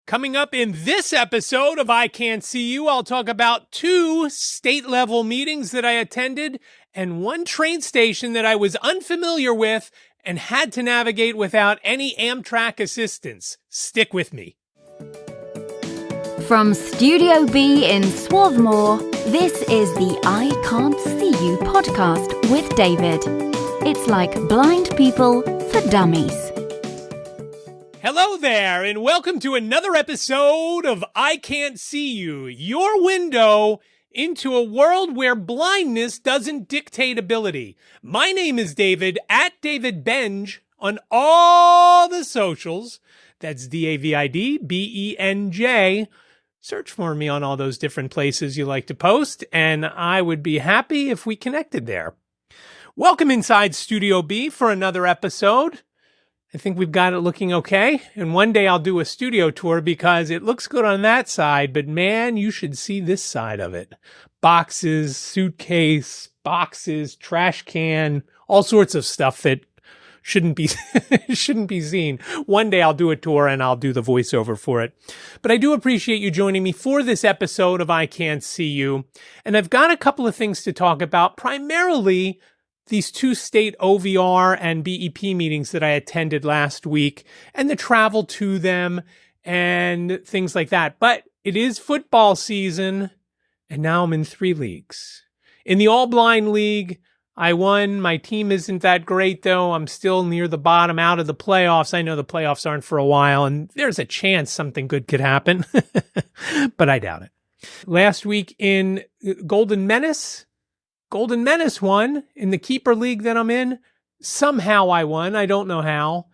Coming up in this episode of iCantCU, I'll talk about 2 state-level meetings that I attended and 1 train station that I was unfamiliar with and had to navigate without any Amtrak assistance. Stick with me. From Studio B in Swarthmore, this is the iCantCU podcast with David. It's like blind people for dummies. Hello there, and welcome to another episode of iCantCU, your window into a world where blindness doesn't dictate ability. My name is David, at David Benj, on all the socials. That's DAVIDBENJ. Search for me on all those different places you like to post, and I would be happy if we connected there. Welcome inside Studio B for another episode. I think we've got it looking okay. And one day I'll do a studio tour because it looks good on that side, but man, you should see this side of it. Boxes, suitcase, boxes, trash can, all sorts of stuff that shouldn't be seen. One day I'll do a tour and I'll do the voiceover for it. But I do appreciate you joining me for this episode of iCantCU. And I've got a couple of things to talk about, primarily these 2 state OVR and BEP meetings that I attended last week and the travel to them and things like that. But it is football season, and now I'm in 3 leagues. In the All-Blind League, I won. My team isn't that great, though. I'm still near the bottom out of the playoffs. I know the playoffs aren't for a while, and there's a chance something good could happen, but I doubt it. Last week in Golden Menace won in the keeper league that I'm in. Somehow I won. I don't know how.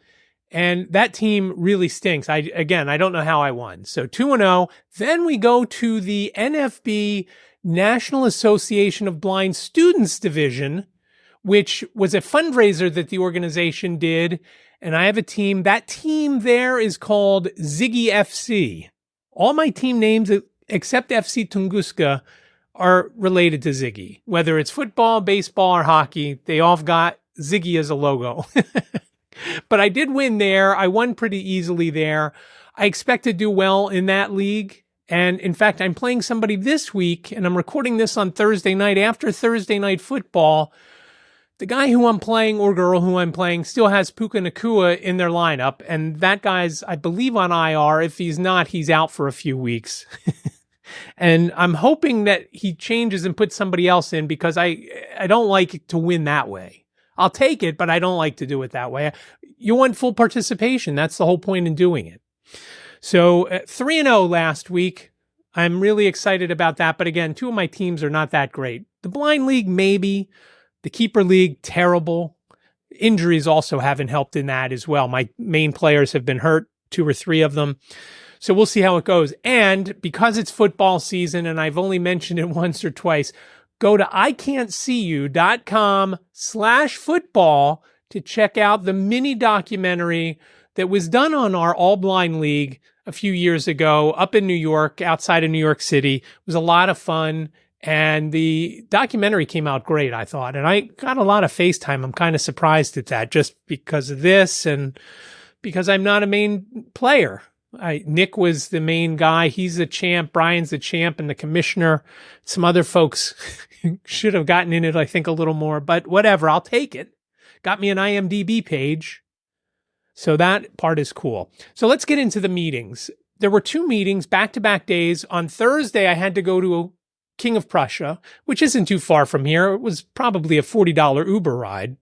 And that team really stinks. I don't know how I won. So 2-0. Then we go to the NFB National Association of Blind Students Division, which was a fundraiser that the organization did. And I have a team. That team there is called Ziggy FC. All my team names, except FC Tunguska, are related to Ziggy. Whether it's football, baseball, or hockey, they all got Ziggy as a logo. But I did win there. I won pretty easily there. I expect to do well in that league. And in fact, I'm playing somebody this week, and I'm recording this on Thursday night after Thursday night football. The guy who I'm playing, or girl who I'm playing, still has Puka Nakua in their lineup. And that guy's, I believe, on IR. If he's not, he's out for a few weeks. And I'm hoping that he changes and puts somebody else in because I don't like to win that way. I'll take it, but I don't like to do it that way. You want full participation. That's the whole point in doing it. So 3-0 last week. I'm really excited about that. But again, 2 of my teams are not that great. The Blind League, maybe. The Keeper League, terrible. Injuries also haven't helped in that as well. My main players have been hurt, 2 or 3 of them. So we'll see how it goes. And because it's football season, and I've only mentioned it once or twice, go to iCantCU.com/football to check out the mini documentary that was done on our All Blind League a few years ago up in New York, outside of New York City. It was a lot of fun. And the documentary came out great, I thought. And I got a lot of FaceTime. I'm kind of surprised at that just because of this and because I'm not a main player. Nick was the main guy. He's the champ. Brian's the champ and the commissioner. Some other folks should have gotten in it, I think, a little more, but whatever. I'll take it. Got me an IMDb page. So that part is cool. So let's get into the meetings. There were 2 meetings, back-to-back days. On Thursday, I had to go to King of Prussia, which isn't too far from here. It was probably a $40 Uber ride,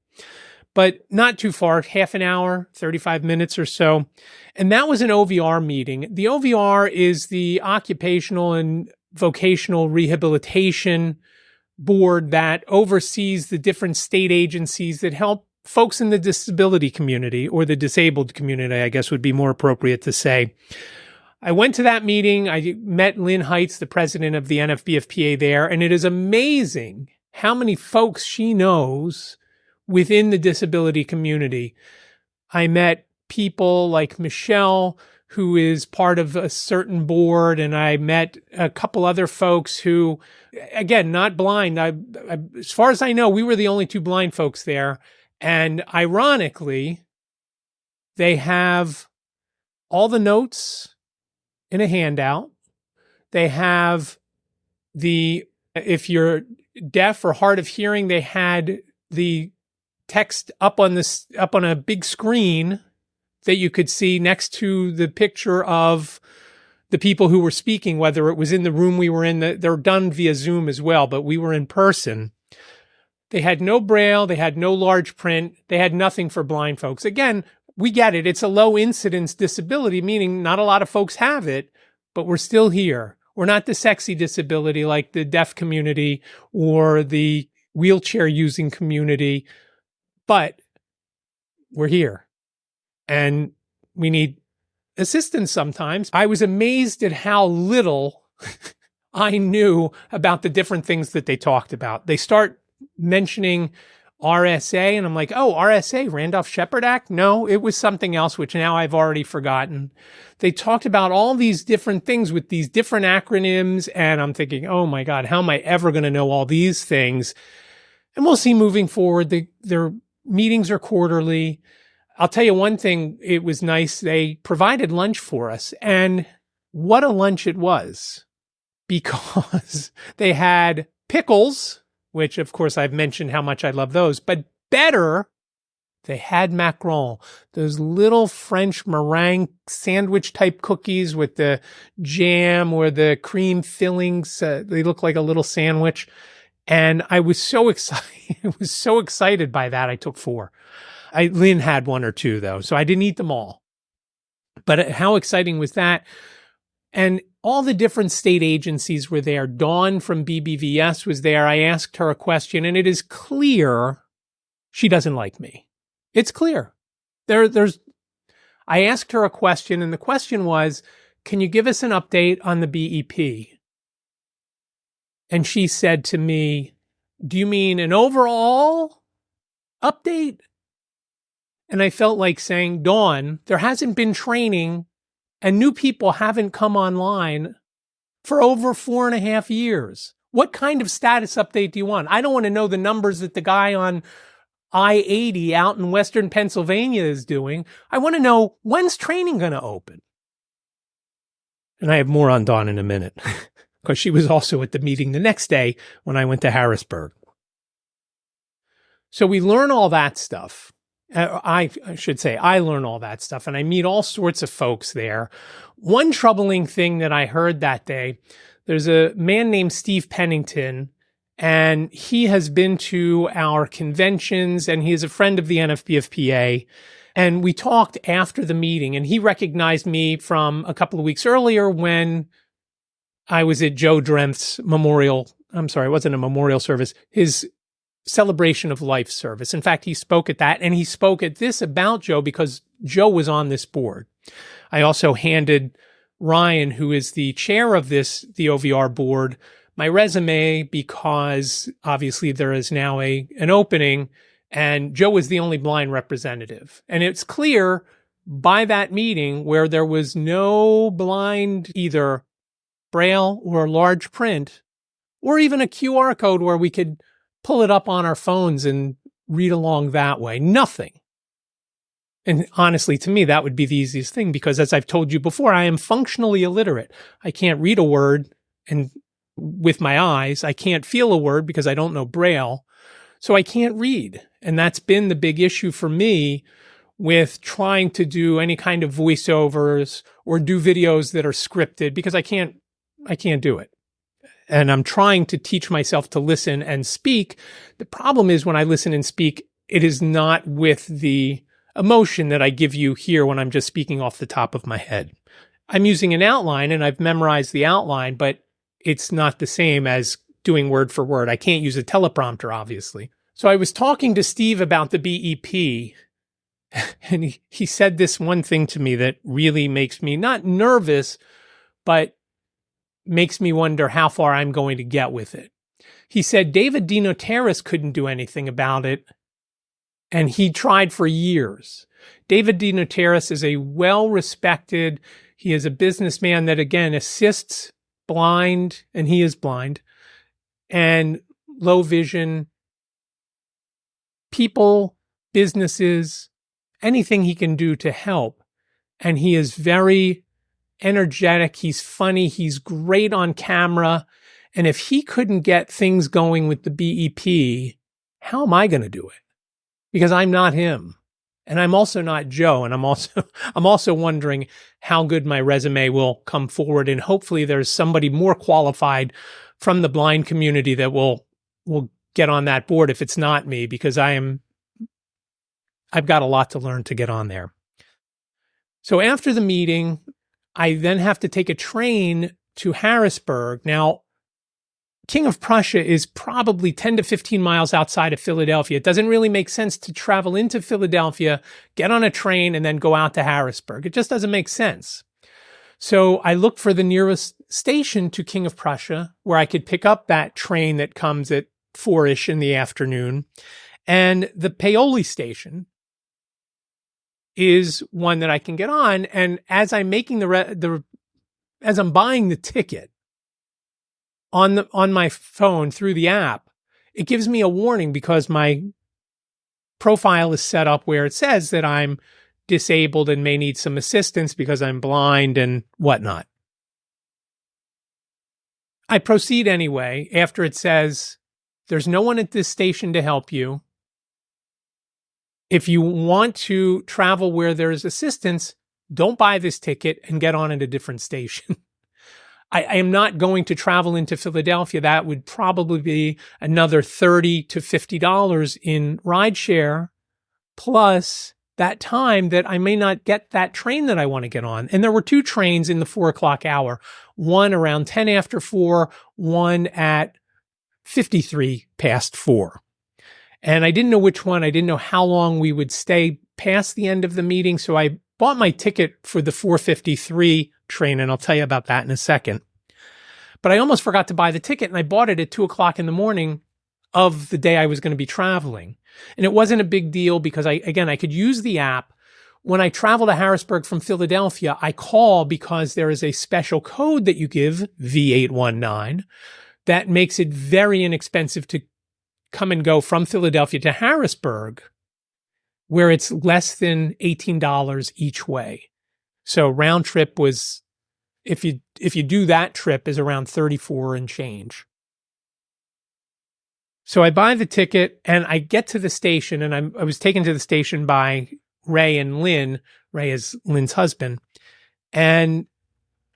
but not too far, half an hour, 35 minutes or so. And that was an OVR meeting. The OVR is the Occupational and Vocational Rehabilitation Board that oversees the different state agencies that help folks in the disability community, or the disabled community, I guess would be more appropriate to say. I went to that meeting. I met Lynn Heitz, the president of the NFB of PA there, and it is amazing how many folks she knows within the disability community. I met people like Michelle, who is part of a certain board, and I met a couple other folks who, again, not blind. As far as I know, we were the only 2 blind folks there. And ironically, they have all the notes in a handout. They have if you're deaf or hard of hearing, they had the text up on a big screen that you could see next to the picture of the people who were speaking, whether it was in the room we were in. They're done via Zoom as well, but we were in person. They had no Braille. They had no large print. They had nothing for blind folks. Again, we get it. It's a low incidence disability, meaning not a lot of folks have it, but we're still here. We're not the sexy disability like the deaf community or the wheelchair using community, but we're here and we need assistance sometimes. I was amazed at how little I knew about the different things that they talked about. They start mentioning RSA, and I'm like, oh, RSA, Randolph-Shepard Act? No, it was something else, which now I've already forgotten. They talked about all these different things with these different acronyms, and I'm thinking, oh my God, how am I ever going to know all these things? And we'll see moving forward. Their meetings are quarterly. I'll tell you one thing, it was nice. They provided lunch for us, and what a lunch it was, because they had pickles, which of course I've mentioned how much I love those, but better, they had macarons, those little French meringue sandwich type cookies with the jam or the cream fillings. They look like a little sandwich. And I was so excited. I was so excited by that. I took 4. Lynn had 1 or 2 though, so I didn't eat them all. But how exciting was that? And all the different state agencies were there. Dawn from BBVS was there. I asked her a question, and it is clear she doesn't like me. It's clear. I asked her a question, and the question was, can you give us an update on the BEP? And she said to me, do you mean an overall update? And I felt like saying, Dawn, there hasn't been training and new people haven't come online for over 4.5 years. What kind of status update do you want? I don't want to know the numbers that the guy on I-80 out in Western Pennsylvania is doing. I want to know, when's training going to open? And I have more on Dawn in a minute, because she was also at the meeting the next day when I went to Harrisburg. So we learn all that stuff. I should say I learn all that stuff, and I meet all sorts of folks there. One troubling thing that I heard that day, there's a man named Steve Pennington, and he has been to our conventions, and he is a friend of the NFB of PA. And we talked after the meeting, and he recognized me from a couple of weeks earlier when I was at Joe Dremth's memorial. I'm sorry, it wasn't a memorial service. His celebration of life service. In fact, he spoke at that, and he spoke at this about Joe because Joe was on this board. I also handed Ryan, who is the chair of the OVR board, my resume because obviously there is now an opening, and Joe was the only blind representative. And it's clear by that meeting where there was no blind, either Braille or large print, or even a QR code where we could pull it up on our phones and read along that way. Nothing. And honestly, to me, that would be the easiest thing because, as I've told you before, I am functionally illiterate. I can't read a word and with my eyes. I can't feel a word because I don't know Braille. So I can't read. And that's been the big issue for me with trying to do any kind of voiceovers or do videos that are scripted because I can't do it. And I'm trying to teach myself to listen and speak. The problem is when I listen and speak, it is not with the emotion that I give you here when I'm just speaking off the top of my head. I'm using an outline and I've memorized the outline, but it's not the same as doing word for word. I can't use a teleprompter, obviously. So I was talking to Steve about the BEP, and he said this one thing to me that really makes me not nervous, but makes me wonder how far I'm going to get with it. He said David DeNotaris couldn't do anything about it, and he tried for years. David DeNotaris is a well-respected, he is a businessman that, again, assists blind, and he is blind, and low vision people, businesses, anything he can do to help. And he is very energetic. He's funny. He's great on camera. And if he couldn't get things going with the BEP, how am I going to do it? Because I'm not him. And I'm also not Joe. And I'm also wondering how good my resume will come forward. And hopefully there's somebody more qualified from the blind community that will get on that board if it's not me, because I've got a lot to learn to get on there. So after the meeting, I then have to take a train to Harrisburg. Now, King of Prussia is probably 10 to 15 miles outside of Philadelphia. It doesn't really make sense to travel into Philadelphia, get on a train, and then go out to Harrisburg. It just doesn't make sense. So I looked for the nearest station to King of Prussia where I could pick up that train that comes at 4-ish in the afternoon. And the Paoli station is one that I can get on. And as I'm making as I'm buying the ticket on my phone through the app, it gives me a warning because my profile is set up where it says that I'm disabled and may need some assistance because I'm blind and whatnot. I proceed anyway after it says, there's no one at this station to help you. If you want to travel where there's assistance, don't buy this ticket and get on at a different station. I am not going to travel into Philadelphia. That would probably be another $30 to $50 in rideshare, plus that time that I may not get that train that I want to get on. And there were 2 trains in the 4 o'clock hour, one around 10 after 4, one at 53 past 4. And I didn't know which one. I didn't know how long we would stay past the end of the meeting. So I bought my ticket for the 4:53 train, and I'll tell you about that in a second. But I almost forgot to buy the ticket, and I bought it at 2 o'clock in the morning of the day I was going to be traveling. And it wasn't a big deal because I could use the app. When I travel to Harrisburg from Philadelphia, I call because there is a special code that you give, V819, that makes it very inexpensive to come and go from Philadelphia to Harrisburg, where it's less than $18 each way. So round trip was, if you do that trip, is around 34 and change. So I buy the ticket and I get to the station, and I was taken to the station by Ray and Lynn. Ray is Lynn's husband. And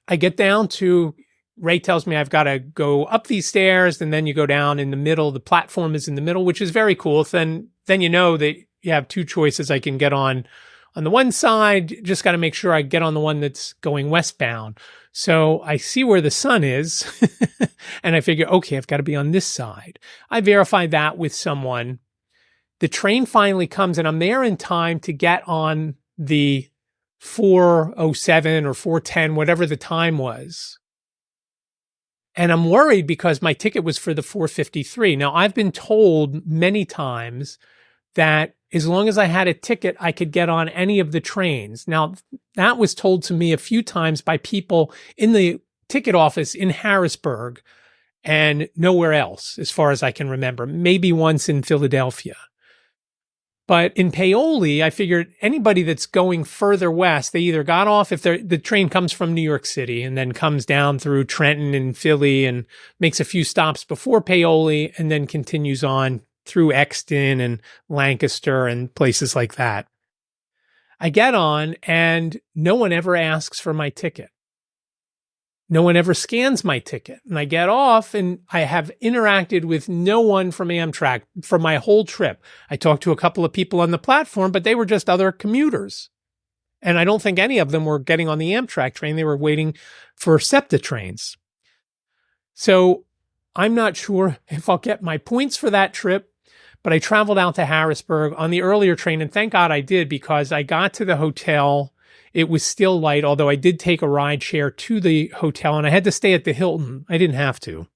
I get down to, Ray tells me I've got to go up these stairs, and then you go down in the middle. The platform is in the middle, which is very cool. Then you know that you have 2 choices. I can get on the one side, just got to make sure I get on the one that's going westbound. So I see where the sun is and I figure, okay, I've got to be on this side. I verified that with someone. The train finally comes and I'm there in time to get on the 4:07 or 4:10, whatever the time was. And I'm worried because my ticket was for the 4:53. Now, I've been told many times that as long as I had a ticket, I could get on any of the trains. Now, that was told to me a few times by people in the ticket office in Harrisburg and nowhere else, as far as I can remember, maybe once in Philadelphia. But in Paoli, I figured anybody that's going further west, they either got off, if the train comes from New York City and then comes down through Trenton and Philly and makes a few stops before Paoli and then continues on through Exton and Lancaster and places like that. I get on and no one ever asks for my ticket. No one ever scans my ticket. And I get off and I have interacted with no one from Amtrak for my whole trip. I talked to a couple of people on the platform, but they were just other commuters. And I don't think any of them were getting on the Amtrak train. They were waiting for SEPTA trains. So I'm not sure if I'll get my points for that trip, but I traveled out to Harrisburg on the earlier train. And thank God I did, because I got to the hotel. It was still light, although I did take a ride share to the hotel and I had to stay at the Hilton. I didn't have to.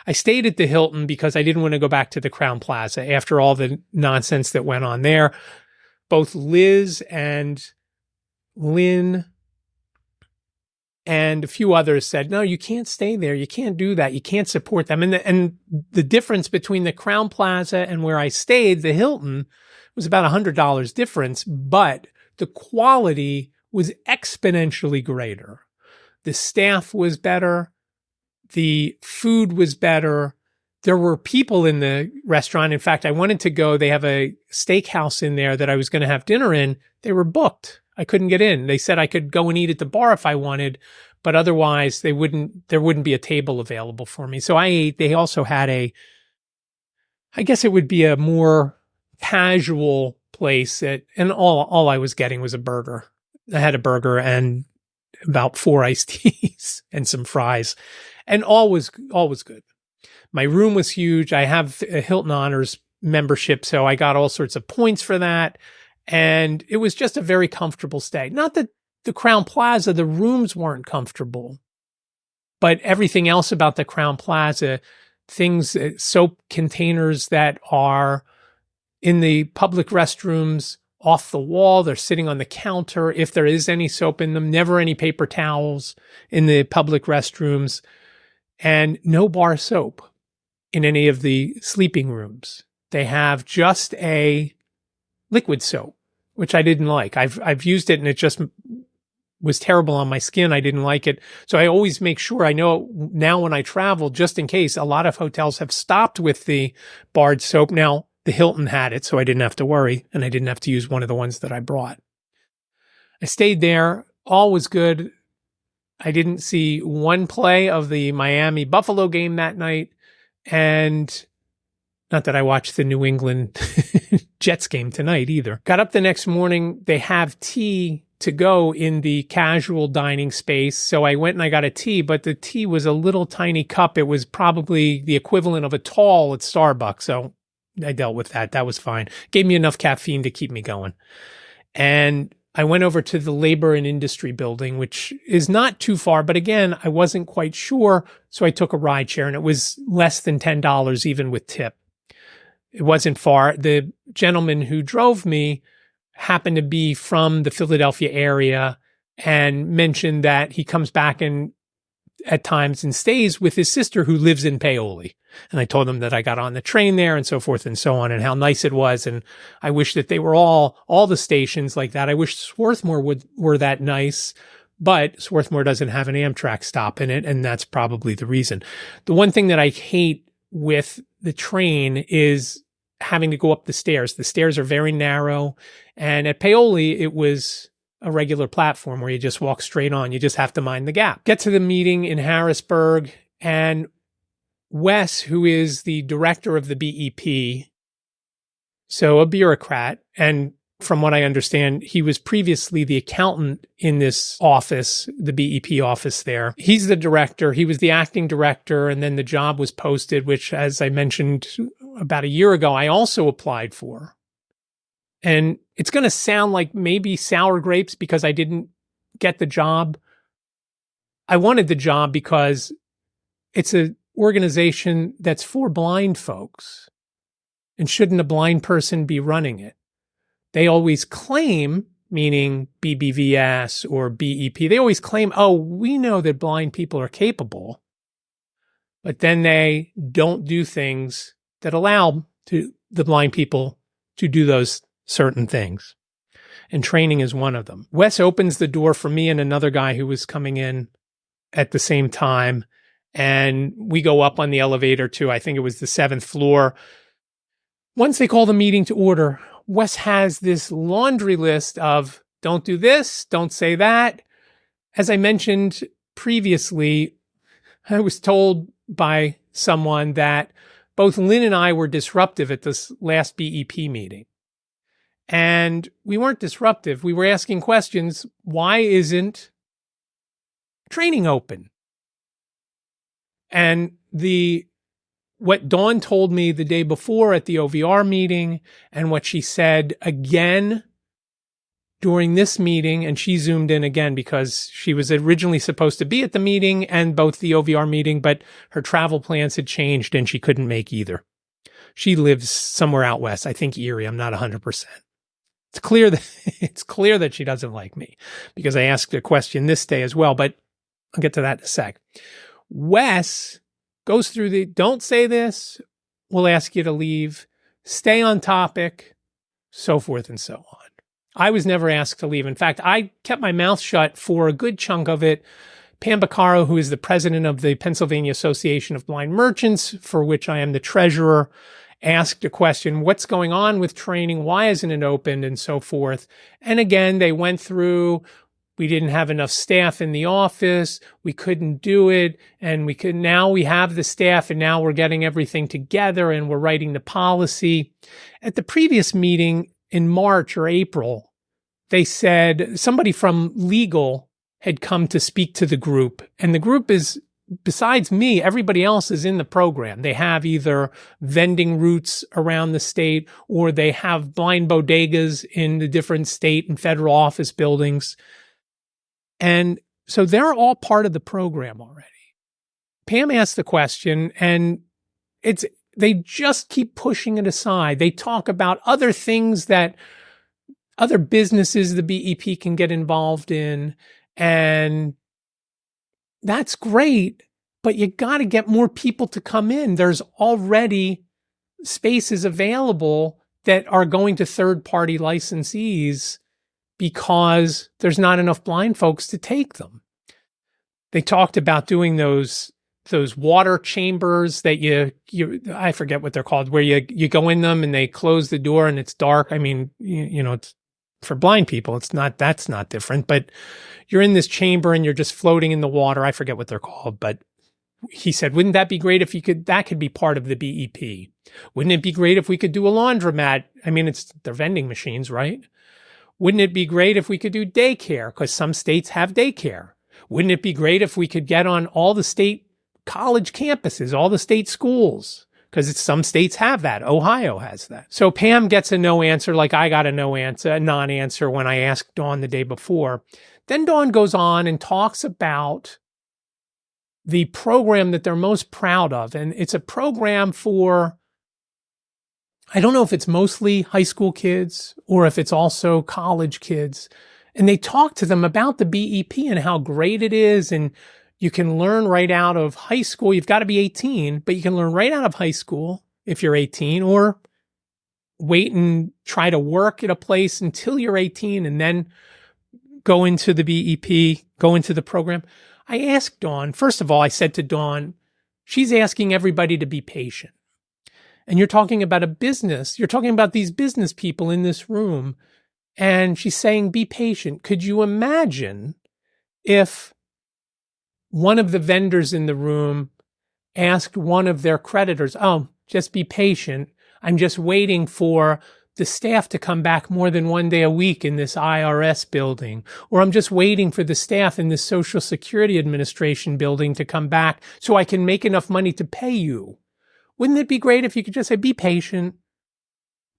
I stayed at the Hilton because I didn't want to go back to the Crowne Plaza after all the nonsense that went on there. Both Liz and Lynn and a few others said, no, you can't stay there. You can't do that. You can't support them. And the difference between the Crowne Plaza and where I stayed, the Hilton, was about $100 difference, but the quality was exponentially greater. The staff was better. The food was better. There were people in the restaurant. In fact, I wanted to go. They have a steakhouse in there that I was going to have dinner in. They were booked. I couldn't get in. They said I could go and eat at the bar if I wanted, but otherwise there wouldn't be a table available for me. So I ate. They also had I guess it would be a more casual place and all I was getting was a burger. I had a burger and about 4 iced teas and some fries, and all was good. My room was huge. I have a Hilton Honors membership, so I got all sorts of points for that. And it was just a very comfortable stay. Not that the Crown Plaza, the rooms weren't comfortable, but everything else about the Crown Plaza, things, soap containers that are in the public restrooms off the wall, they're sitting on the counter. If there is any soap in them, never any paper towels in the public restrooms, and no bar soap in any of the sleeping rooms. They have just a liquid soap, which I didn't like. I've used it and it just was terrible on my skin. I didn't like it. So I always make sure, I know now when I travel, just in case, a lot of hotels have stopped with the barred soap. Now, the Hilton had it, so I didn't have to worry, and I didn't have to use one of the ones that I brought. I stayed there. All was good. I didn't see one play of the Miami Buffalo game that night. And not that I watched the New England Jets game tonight either. Got up the next morning. They have tea to go in the casual dining space. So I went and I got a tea, but the tea was a little tiny cup. It was probably the equivalent of a tall at Starbucks. So I dealt with that. That was fine. Gave me enough caffeine to keep me going. And I went over to the Labor and Industry building, which is not too far. But again, I wasn't quite sure. So I took a ride share and it was less than $10 even with tip. It wasn't far. The gentleman who drove me happened to be from the Philadelphia area and mentioned that he comes back and at times and stays with his sister who lives in Paoli. And I told him that I got on the train there and so forth and so on and how nice it was. And I wish that they were all the stations like that. I wish Swarthmore were that nice, but Swarthmore doesn't have an Amtrak stop in it. And that's probably the reason. The one thing that I hate with the train is having to go up the stairs. The stairs are very narrow. And at Paoli, it was a regular platform where you just walk straight on. You just have to mind the gap. Get to the meeting in Harrisburg, and Wes, who is the director of the BEP, so a bureaucrat, and from what I understand, he was previously the accountant in this office, the BEP office there. He's the director. He was the acting director, and then the job was posted, which, as I mentioned about a year ago, I also applied for. And it's going to sound like maybe sour grapes because I didn't get the job. I wanted the job because it's an organization that's for blind folks. And shouldn't a blind person be running it? They always claim, meaning BBVS or BEP, they always claim, oh, we know that blind people are capable. But then they don't do things that allow the blind people to do those certain things. And training is one of them. Wes opens the door for me and another guy who was coming in at the same time. And we go up on the elevator to, I think it was the 7th floor. Once they call the meeting to order, Wes has this laundry list of don't do this, don't say that. As I mentioned previously, I was told by someone that both Lynn and I were disruptive at this last BEP meeting. And we weren't disruptive. We were asking questions. Why isn't training open? And what Dawn told me the day before at the OVR meeting and what she said again during this meeting, and she zoomed in again because she was originally supposed to be at the meeting and both the OVR meeting, but her travel plans had changed and she couldn't make either. She lives somewhere out west, I think Erie. I'm not 100%. It's clear that she doesn't like me because I asked a question this day as well, but I'll get to that in a sec. Wes goes through don't say this, we'll ask you to leave, stay on topic, so forth and so on. I was never asked to leave. In fact, I kept my mouth shut for a good chunk of it Pam Baccaro, who is the president of the Pennsylvania Association of Blind Merchants, for which I am the treasurer, asked a question, what's going on with training? Why isn't it open? And so forth. And again, they went through, we didn't have enough staff in the office. We couldn't do it. And now we have the staff and now we're getting everything together and we're writing the policy. At the previous meeting in March or April, they said somebody from legal had come to speak to the group. And the group is, besides me, everybody else is in the program. They have either vending routes around the state or they have blind bodegas in the different state and federal office buildings. And so they're all part of the program already. Pam asked the question and they just keep pushing it aside. They talk about other things that other businesses the BEP can get involved in. And that's great, but you got to get more people to come in. There's already spaces available that are going to third-party licensees because there's not enough blind folks to take them. They talked about doing those water chambers that I forget what they're called, where you go in them and they close the door and it's dark. I mean, it's for blind people, that's not different, but you're in this chamber and you're just floating in the water. I forget what they're called, but he said, wouldn't that be great if that could be part of the BEP? Wouldn't it be great if we could do a laundromat? I mean, they're vending machines, right? Wouldn't it be great if we could do daycare? Because some states have daycare. Wouldn't it be great if we could get on all the state college campuses, all the state schools? Because some states have that. Ohio has that. So Pam gets a no answer, like I got a non-answer when I asked Dawn the day before. Then Dawn goes on and talks about the program that they're most proud of. And it's a program for, I don't know if it's mostly high school kids or if it's also college kids. And they talk to them about the BEP and how great it is. And you can learn right out of high school. You've got to be 18, but you can learn right out of high school if you're 18, or wait and try to work at a place until you're 18 and then go into the BEP, go into the program. I asked Dawn, first of all, I said to Dawn, she's asking everybody to be patient. And you're talking about a business. You're talking about these business people in this room. And she's saying, be patient. Could you imagine if one of the vendors in the room asked one of their creditors, oh, just be patient. I'm just waiting for the staff to come back more than one day a week in this IRS building, or I'm just waiting for the staff in this Social Security Administration building to come back so I can make enough money to pay you. Wouldn't it be great if you could just say, be patient,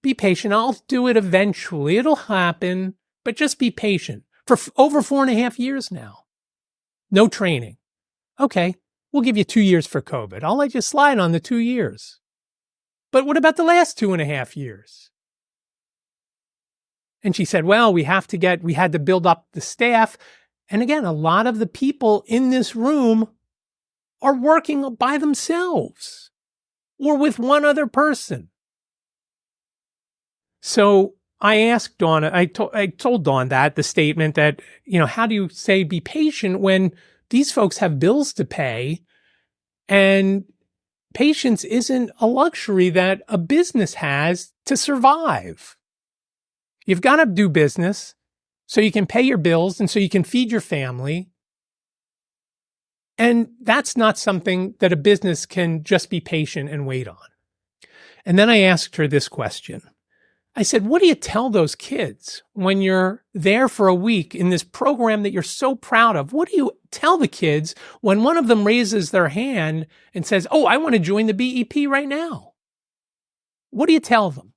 I'll do it eventually, it'll happen, but just be patient. For over 4.5 years now, no training. Okay, we'll give you 2 years for COVID. I'll let you slide on the 2 years. But what about the last 2.5 years? And she said, well, we had to build up the staff. And again, a lot of the people in this room are working by themselves or with one other person. So I asked Dawn, I told Dawn the statement that, how do you say be patient when these folks have bills to pay and patience isn't a luxury that a business has to survive? You've got to do business so you can pay your bills and so you can feed your family. And that's not something that a business can just be patient and wait on. And then I asked her this question. I said, what do you tell those kids when you're there for a week in this program that you're so proud of? What do you tell the kids when one of them raises their hand and says, oh, I want to join the BEP right now? What do you tell them?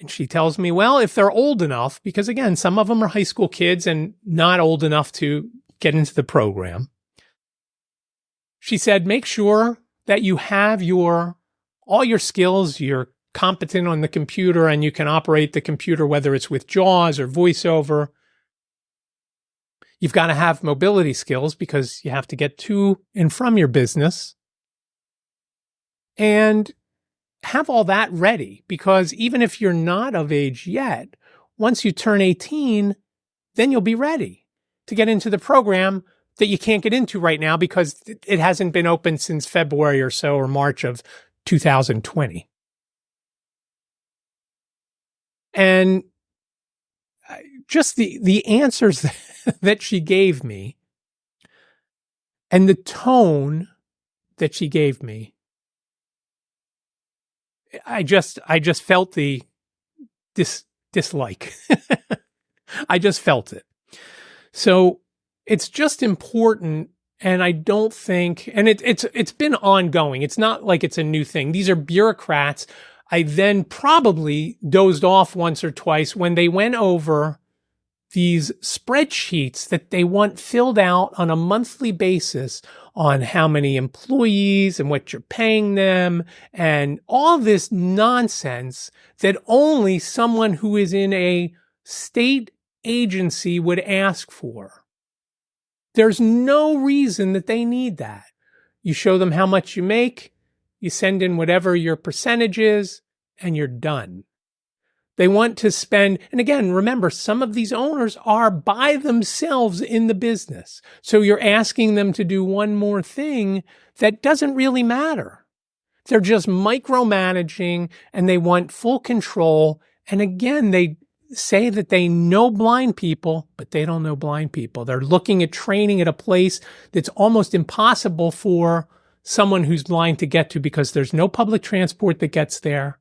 And she tells me, well, if they're old enough, because again, some of them are high school kids and not old enough to get into the program. She said, make sure that you have all your skills, you're competent on the computer and you can operate the computer, whether it's with JAWS or VoiceOver. You've got to have mobility skills because you have to get to and from your business. And have all that ready, because even if you're not of age yet, once you turn 18, then you'll be ready to get into the program that you can't get into right now because it hasn't been open since February or so, or March of 2020. And just the answers that she gave me and the tone that she gave me, I just felt the dislike. I just felt it. So it's just important. And I don't think, and it's been ongoing. It's not like it's a new thing. These are bureaucrats. I then probably dozed off once or twice when they went over these spreadsheets that they want filled out on a monthly basis on how many employees and what you're paying them and all this nonsense that only someone who is in a state agency would ask for. There's no reason that they need that. You show them how much you make, you send in whatever your percentage is, and you're done. They want to spend, and again, remember, some of these owners are by themselves in the business. So you're asking them to do one more thing that doesn't really matter. They're just micromanaging and they want full control. And again, they say that they know blind people, but they don't know blind people. They're looking at training at a place that's almost impossible for someone who's blind to get to because there's no public transport that gets there.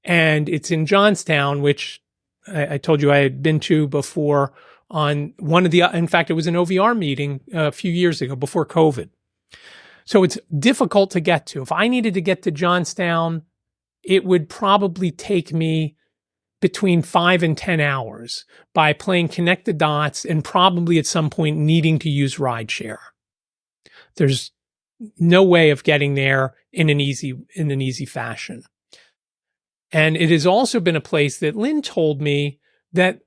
And it's in Johnstown, which I told you I had been to before on one of the, in fact, it was an OVR meeting a few years ago before COVID. So it's difficult to get to. If I needed to get to Johnstown, it would probably take me between 5 and 10 hours by playing connect the dots and probably at some point needing to use rideshare. There's no way of getting there in an easy fashion. And it has also been a place that Lynn told me that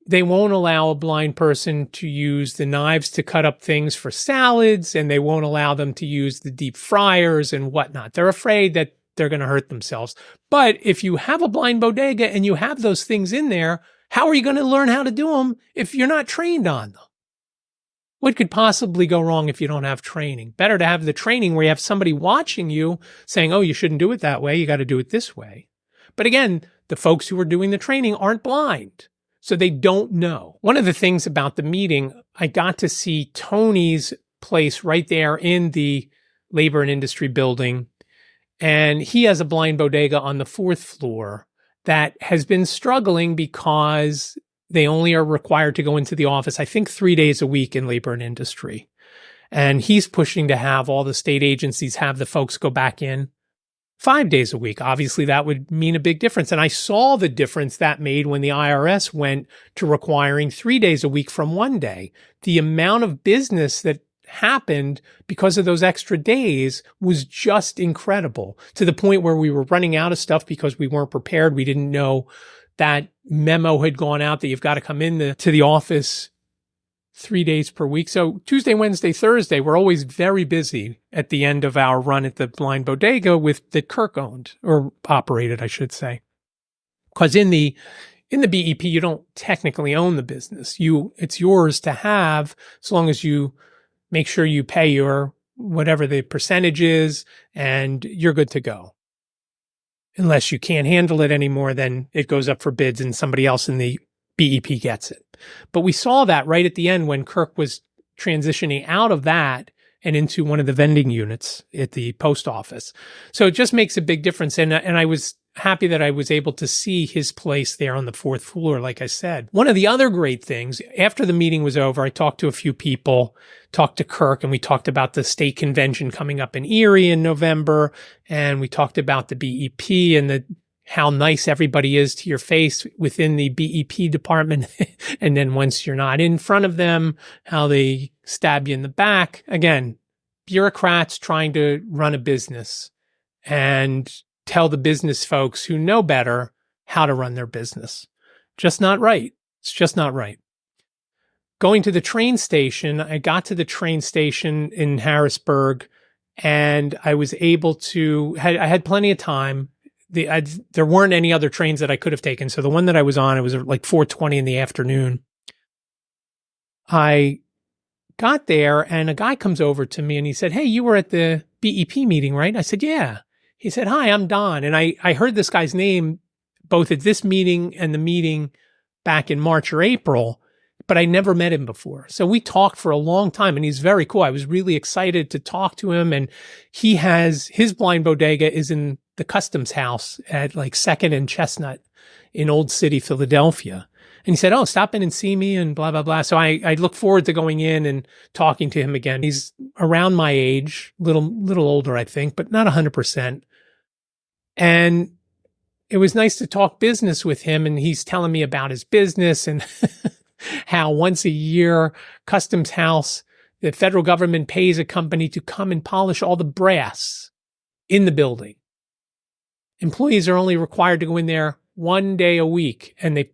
they won't allow a blind person to use the knives to cut up things for salads, and they won't allow them to use the deep fryers and whatnot. They're afraid that they're going to hurt themselves. But if you have a blind bodega and you have those things in there, how are you going to learn how to do them if you're not trained on them? What could possibly go wrong if you don't have training? Better to have the training where you have somebody watching you saying, oh, you shouldn't do it that way. You got to do it this way. But again, the folks who are doing the training aren't blind, so they don't know. One of the things about the meeting, I got to see Tony's place right there in the labor and industry building. And he has a blind bodega on the 4th floor that has been struggling because they only are required to go into the office, I think 3 days a week in labor and industry. And he's pushing to have all the state agencies have the folks go back in 5 days a week. Obviously, that would mean a big difference. And I saw the difference that made when the IRS went to requiring 3 days a week from 1 day. The amount of business that happened because of those extra days was just incredible, to the point where we were running out of stuff because we weren't prepared. We didn't know that memo had gone out that you've got to come in to the office 3 days per week. So Tuesday, Wednesday, Thursday, we're always very busy at the end of our run at the blind bodega that Kirk owned, or operated, I should say. Because in the BEP, you don't technically own the business. It's yours to have, as long as you make sure you pay your whatever the percentage is, and you're good to go. Unless you can't handle it anymore, then it goes up for bids and somebody else in the BEP gets it. But we saw that right at the end when Kirk was transitioning out of that and into one of the vending units at the post office. So it just makes a big difference. And I was happy that I was able to see his place there on the 4th floor, like I said. One of the other great things, after the meeting was over, I talked to a few people, talked to Kirk, and we talked about the state convention coming up in Erie in November. And we talked about the BEP and how nice everybody is to your face within the BEP department. And then once you're not in front of them, how they stab you in the back. Again, bureaucrats trying to run a business and tell the business folks who know better how to run their business. Just not right. It's just not right. Going to the train station, I got to the train station in Harrisburg, and I was able to, I had plenty of time. There weren't any other trains that I could have taken. So the one that I was on, it was like 4:20 in the afternoon. I got there and a guy comes over to me and he said, "Hey, you were at the BEP meeting, right?" I said, "Yeah." He said, "Hi, I'm Don." And I heard this guy's name both at this meeting and the meeting back in March or April, but I never met him before. So we talked for a long time and he's very cool. I was really excited to talk to him. And he has his blind bodega is in the Customs House at like 2nd and Chestnut in Old City, Philadelphia. And he said, "Oh, stop in and see me," and blah, blah, blah. So I look forward to going in and talking to him again. He's around my age, little older, I think, but not 100%. And it was nice to talk business with him. And he's telling me about his business and how once a year, Customs House, the federal government pays a company to come and polish all the brass in the building. Employees are only required to go in there 1 day a week, and they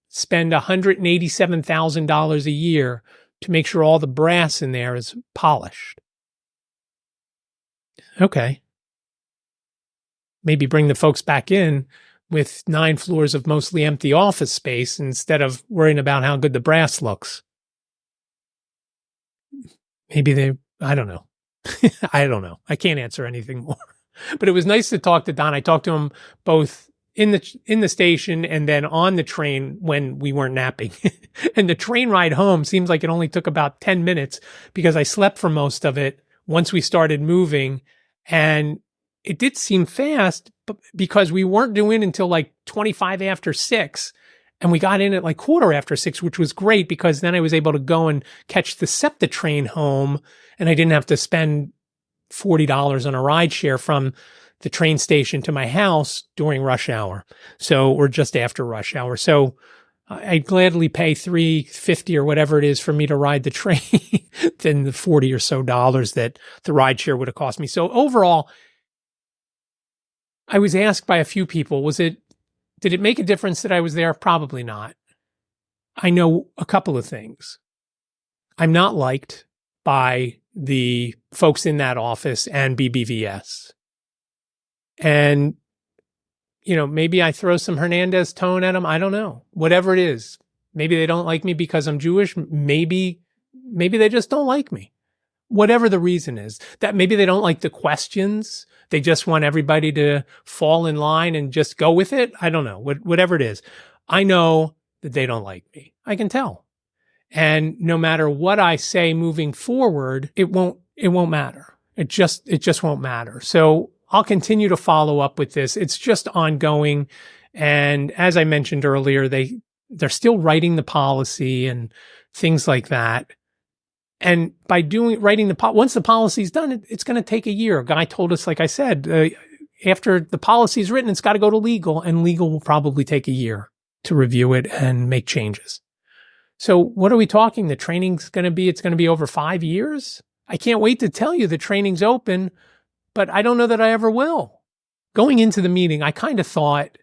spend $187,000 a year to make sure all the brass in there is polished. Okay. Maybe bring the folks back in with 9 floors of mostly empty office space instead of worrying about how good the brass looks. Maybe I don't know. I don't know. I can't answer anything more. But it was nice to talk to Don. I talked to him both in the station and then on the train when we weren't napping. And the train ride home seems like it only took about 10 minutes because I slept for most of it once we started moving. And it did seem fast because we weren't due in until like 25 after 6. And we got in at like 6:15, which was great because then I was able to go and catch the SEPTA train home and I didn't have to spend $40 on a ride share from the train station to my house during rush hour. Or just after rush hour. So I'd gladly pay $3.50 or whatever it is for me to ride the train than the $40 or so that the ride share would have cost me. So overall, I was asked by a few people, did it make a difference that I was there? Probably not. I know a couple of things. I'm not liked by the folks in that office and BBVS. And, maybe I throw some Hernandez tone at them. I don't know. Whatever it is. Maybe they don't like me because I'm Jewish. Maybe they just don't like me. Whatever the reason is. That maybe they don't like the questions. They just want everybody to fall in line and just go with it. I don't know. Whatever it is. I know that they don't like me. I can tell. And no matter what I say moving forward, it won't matter. It just won't matter. So I'll continue to follow up with this. It's just ongoing. And as I mentioned earlier, they're still writing the policy and things like that. And by once the policy's done, it's going to take a year. A guy told us, like I said, after the policy's written, it's got to go to legal, and legal will probably take a year to review it and make changes. So what are we talking? The training's going to be over 5 years? I can't wait to tell you the training's open, but I don't know that I ever will. Going into the meeting, I kind of thought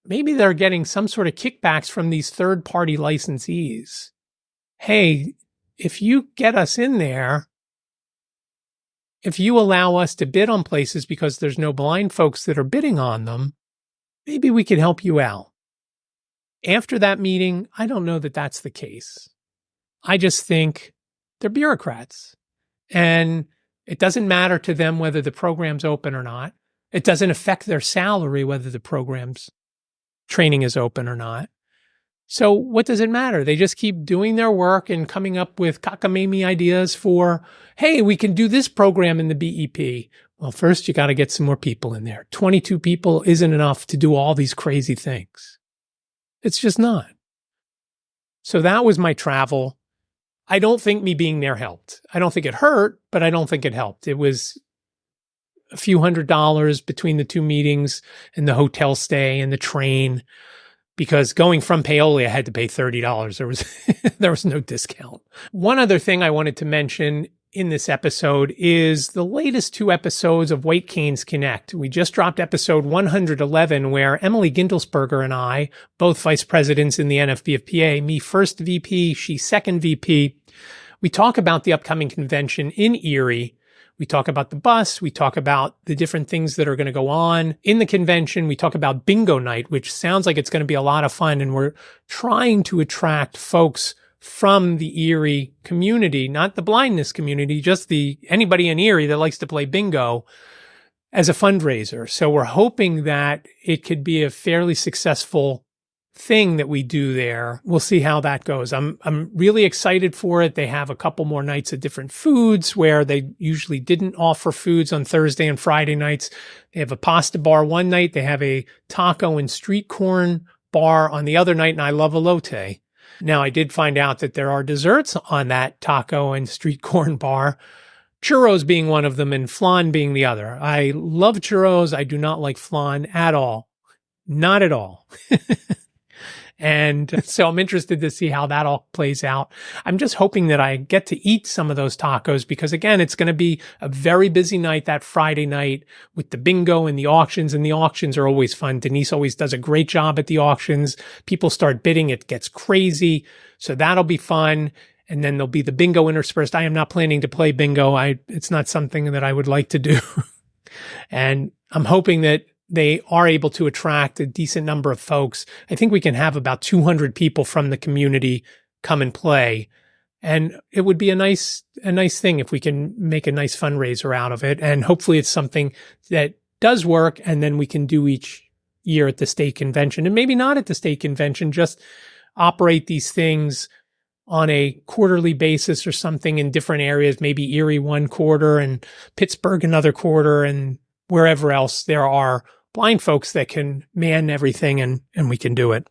maybe they're getting some sort of kickbacks from these third-party licensees. Hey, if you get us in there, if you allow us to bid on places because there's no blind folks that are bidding on them, maybe we could help you out. After that meeting, I don't know that that's the case. I just think they're bureaucrats. And it doesn't matter to them whether the program's open or not. It doesn't affect their salary whether the program's training is open or not. So what does it matter? They just keep doing their work and coming up with cockamamie ideas for, hey, we can do this program in the BEP. Well, first you got to get some more people in there. 22 people isn't enough to do all these crazy things. It's just not. So that was my travel. I don't think me being there helped. I don't think it hurt, but I don't think it helped. It was a few $100s between the two meetings and the hotel stay and the train, because going from Paoli, I had to pay $30. There was no discount. One other thing I wanted to mention in this episode is the latest 2 episodes of White Canes Connect. We just dropped episode 111, where Emily Gindelsberger and I, both vice presidents in the NFB of PA, me first VP, she second VP, we talk about the upcoming convention in Erie. We talk about the bus. We talk about the different things that are going to go on in the convention. We talk about bingo night, which sounds like it's going to be a lot of fun. And we're trying to attract folks from the Erie community, not the blindness community, just anybody in Erie that likes to play bingo as a fundraiser. So we're hoping that it could be a fairly successful thing that we do there. We'll see how that goes. I'm really excited for it. They have a couple more nights of different foods where they usually didn't offer foods on Thursday and Friday nights. They have a pasta bar one night. They have a taco and street corn bar on the other night, and I love elote. Now, I did find out that there are desserts on that taco and street corn bar, churros being one of them and flan being the other. I love churros. I do not like flan at all. Not at all. And so I'm interested to see how that all plays out. I'm just hoping that I get to eat some of those tacos because, again, it's going to be a very busy night that Friday night with the bingo and the auctions are always fun. Denise always does a great job at the auctions. People start bidding. It gets crazy. So that'll be fun. And then there'll be the bingo interspersed. I am not planning to play bingo. It's not something that I would like to do. And I'm hoping that they are able to attract a decent number of folks. I think we can have about 200 people from the community come and play. And it would be a nice thing if we can make a nice fundraiser out of it. And hopefully it's something that does work. And then we can do each year at the state convention, and maybe not at the state convention, just operate these things on a quarterly basis or something in different areas, maybe Erie one quarter and Pittsburgh another quarter and wherever else there are blind folks that can man everything, and we can do it.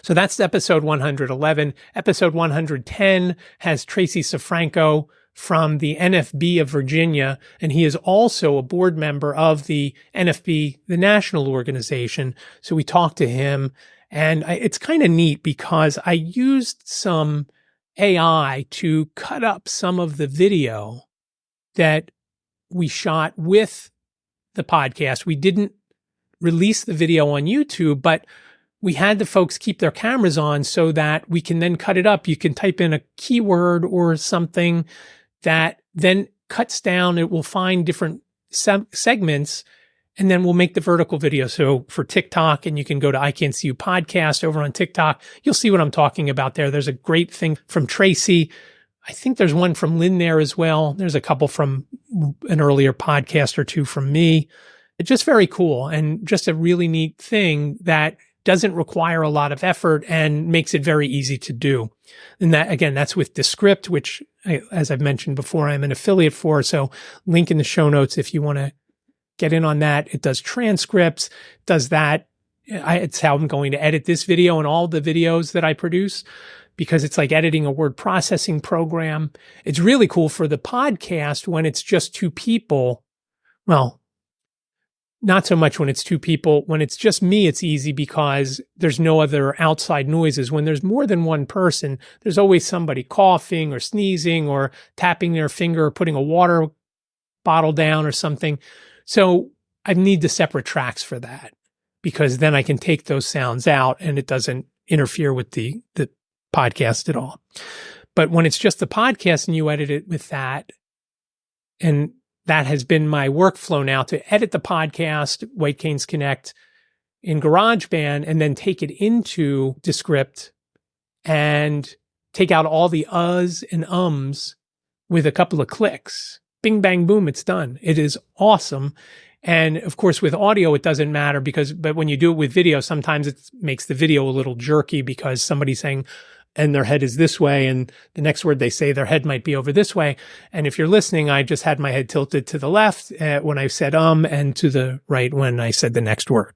So that's episode 111. Episode 110 has Tracy Safranco from the NFB of Virginia, and he is also a board member of the NFB, the national organization. So we talked to him, and it's kind of neat because I used some AI to cut up some of the video that we shot with the podcast. We didn't release the video on YouTube, but we had the folks keep their cameras on so that we can then cut it up. You can type in a keyword or something that then cuts down. It will find different segments, and then we'll make the vertical video. So for TikTok, and you can go to iCantCU podcast over on TikTok, you'll see what I'm talking about there. There's a great thing from Tracy. I think there's one from Lynn there as well. There's a couple from an earlier podcast or two from me. It's just very cool and just a really neat thing that doesn't require a lot of effort and makes it very easy to do. And that, again, that's with Descript, which, as I've mentioned before, I'm an affiliate for. So link in the show notes if you want to get in on that. It does transcripts, does that. It's how I'm going to edit this video and all the videos that I produce, because it's like editing a word processing program. It's really cool for the podcast when it's just two people. Well, not so much when it's two people. When it's just me, it's easy because there's no other outside noises. When there's more than one person, there's always somebody coughing or sneezing or tapping their finger or putting a water bottle down or something. So I need the separate tracks for that, because then I can take those sounds out and it doesn't interfere with the podcast at all. But when it's just the podcast and you edit it with that, and that has been my workflow now, to edit the podcast, White Canes Connect, in GarageBand, and then take it into Descript and take out all the uhs and ums with a couple of clicks. Bing, bang, boom, it's done. It is awesome. And of course, with audio, it doesn't matter but when you do it with video, sometimes it makes the video a little jerky because somebody's saying, and their head is this way, and the next word they say, their head might be over this way. And if you're listening, I just had my head tilted to the left when I said and to the right when I said the next word.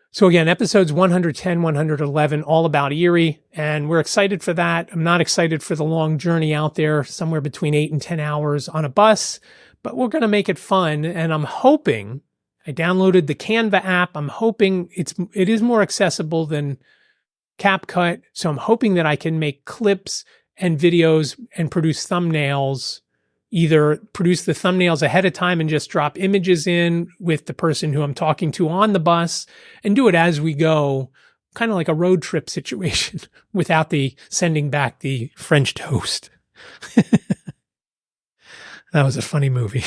So again, episodes 110, 111, all about Erie, and we're excited for that. I'm not excited for the long journey out there, somewhere between 8 and 10 hours on a bus, but we're going to make it fun. And I'm hoping, I downloaded the Canva app. I'm hoping it is more accessible than CapCut. So I'm hoping that I can make clips and videos and produce thumbnails, either produce the thumbnails ahead of time and just drop images in with the person who I'm talking to on the bus and do it as we go, kind of like a road trip situation without the sending back the French toast. That was a funny movie.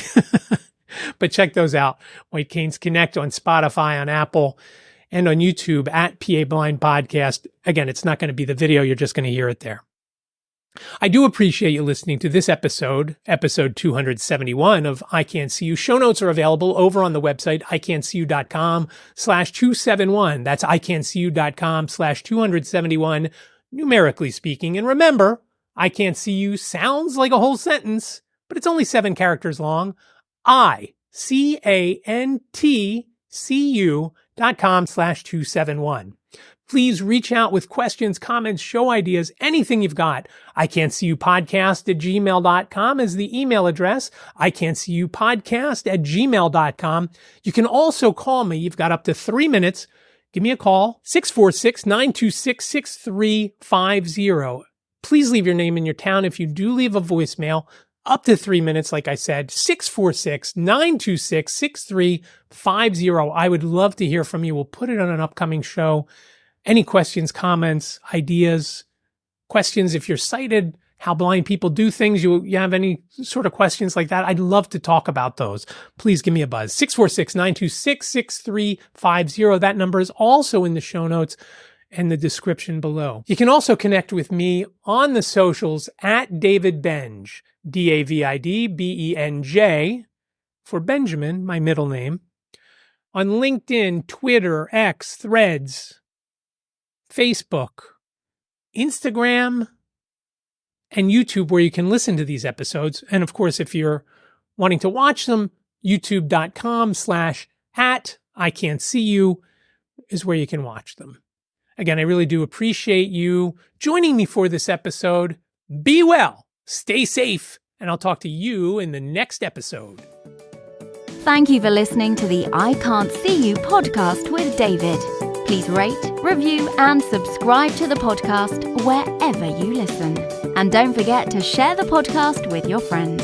But check those out. White Canes Connect on Spotify, on Apple. and on YouTube at PA Blind Podcast. Again, it's not going to be the video. You're just going to hear it there. I do appreciate you listening to this episode 271 of iCantCU. Show notes are available over on the website, iCantCU.com/271. That's iCantCU.com/271, numerically speaking. And remember, iCantCU sounds like a whole sentence, but it's only 7 characters long. iCantCU.com/271. Please reach out with questions, comments, show ideas, anything you've got. iCantCUpodcast@gmail.com is the email address. iCantCUpodcast@gmail.com. You can also call me. You've got up to 3 minutes. Give me a call, 646-926-6350. Please leave your name and your town. If you do leave a voicemail, up to 3 minutes, like I said, 646-926-6350. I would love to hear from you. We'll put it on an upcoming show. Any questions, comments, ideas, questions, if you're sighted, how blind people do things, you have any sort of questions like that, I'd love to talk about those. Please give me a buzz. 646-926-6350. That number is also in the show notes and the description below. You can also connect with me on the socials at David Benj, DavidBenj, for Benjamin, my middle name, on LinkedIn, Twitter, X, Threads, Facebook, Instagram, and YouTube, where you can listen to these episodes. And of course, if you're wanting to watch them, youtube.com/iCantCU is where you can watch them. Again, I really do appreciate you joining me for this episode. Be well, stay safe, and I'll talk to you in the next episode. Thank you for listening to the iCantCU podcast with David. Please rate, review, and subscribe to the podcast wherever you listen. And don't forget to share the podcast with your friends.